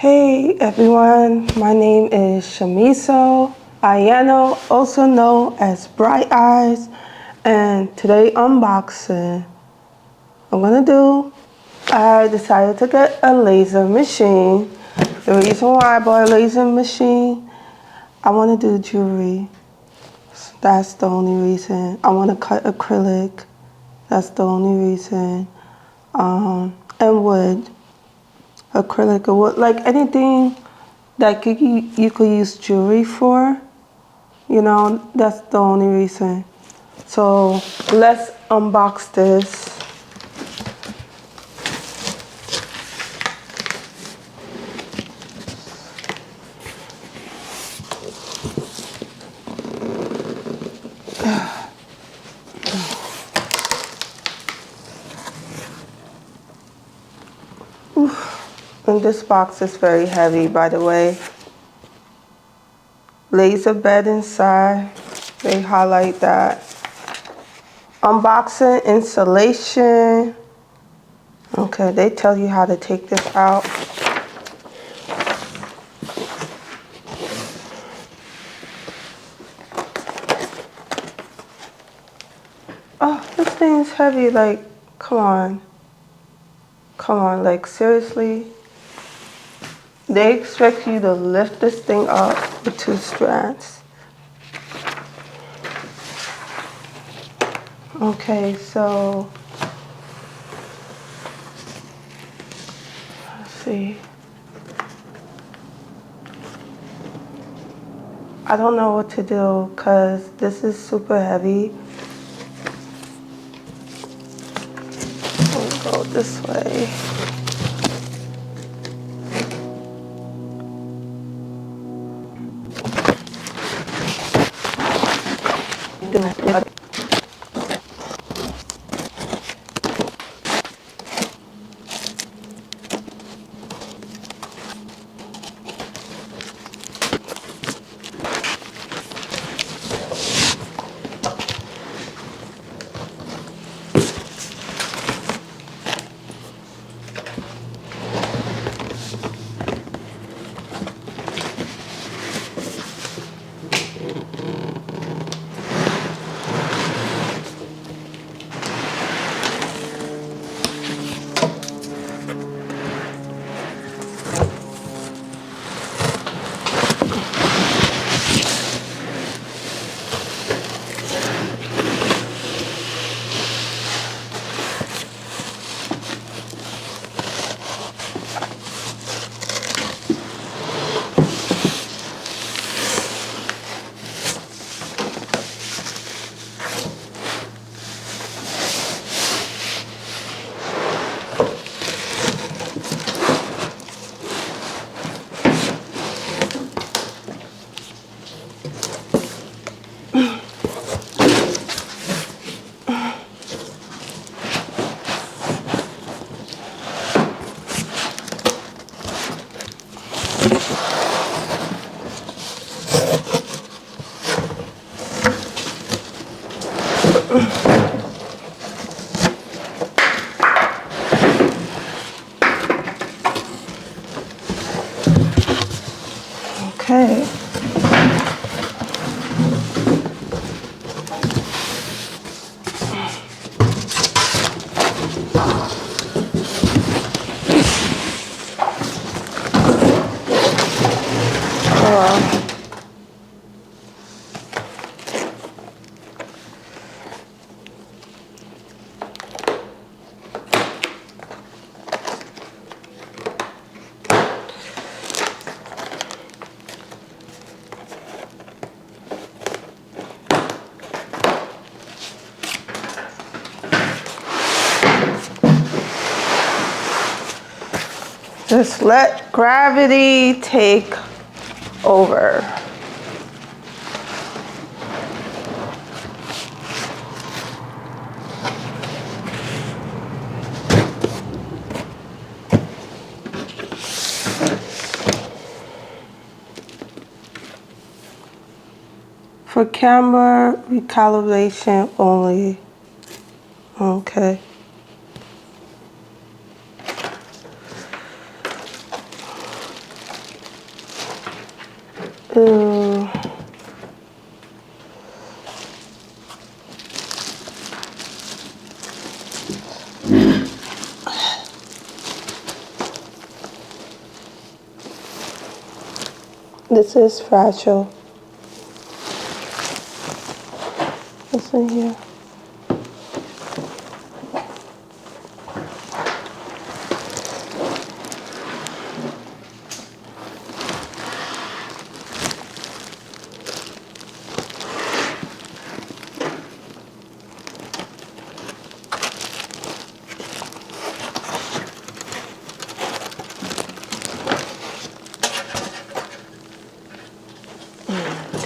Hey everyone, my name is Shamisoayano, also known as Bright Eyes, and today unboxing I decided to get a laser machine. The reason why I bought a laser machine, I want to do jewelry. That's the only reason. I want to cut acrylic. That's the only reason. And wood. Acrylic or wood, like anything that you could use jewelry for, that's the only reason. So let's unbox this. And this box is very heavy, by the way. Laser bed inside. They highlight that. Unboxing, installation. Okay, they tell you how to take this out. Oh, this thing's heavy, like, come on. Come on, like, seriously? They expect you to lift this thing up with 2 strands. Okay, so let's see. I don't know what to do because this is super heavy. We'll go this way. Okay. Just let gravity take over. For camera recalibration only. Okay. This is fragile. What's in here?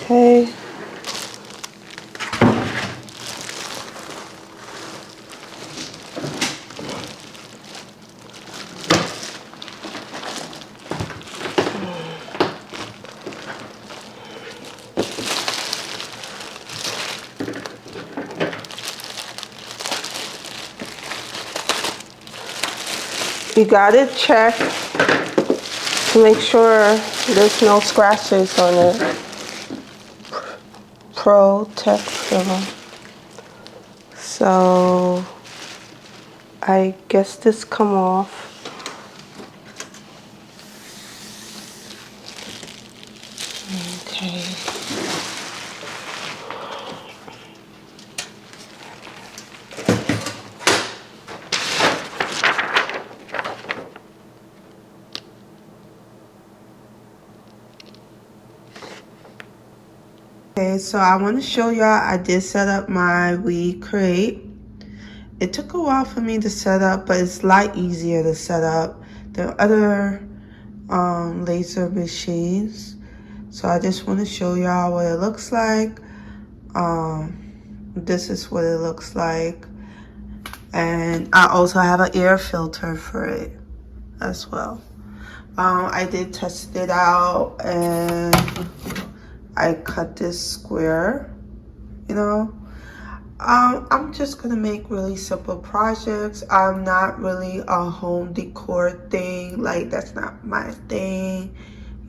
Okay. You gotta check to make sure there's no scratches on it. Protect film. So I guess this come off. Okay. Okay, so I want to show y'all I did set up my wecreate. It took a while for me to set up, but it's a lot easier to set up than other laser machines. So I just want to show y'all what it looks like. This is what it looks like. And I also have an air filter for it as well. I did test it out and I cut this square, you know. I'm just gonna make really simple projects. I'm not really a home decor thing, like that's not my thing.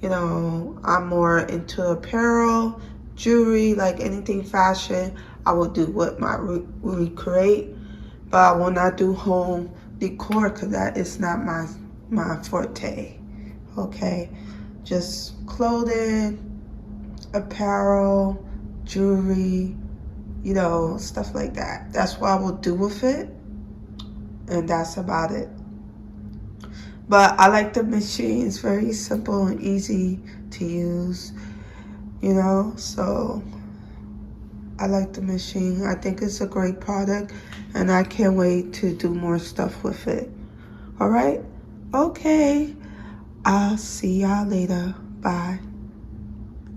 You know, I'm more into apparel, jewelry, like anything fashion. I will do with my wecreate, but I will not do home decor because that is not my forte. Okay, just clothing, apparel, jewelry, you know, stuff like that. That's what I will do with it, and that's about it. But I like the machine. It's very simple and easy to use, you know, so I like the machine. I think it's a great product, and I can't wait to do more stuff with it. All right? Okay. I'll see y'all later. Bye.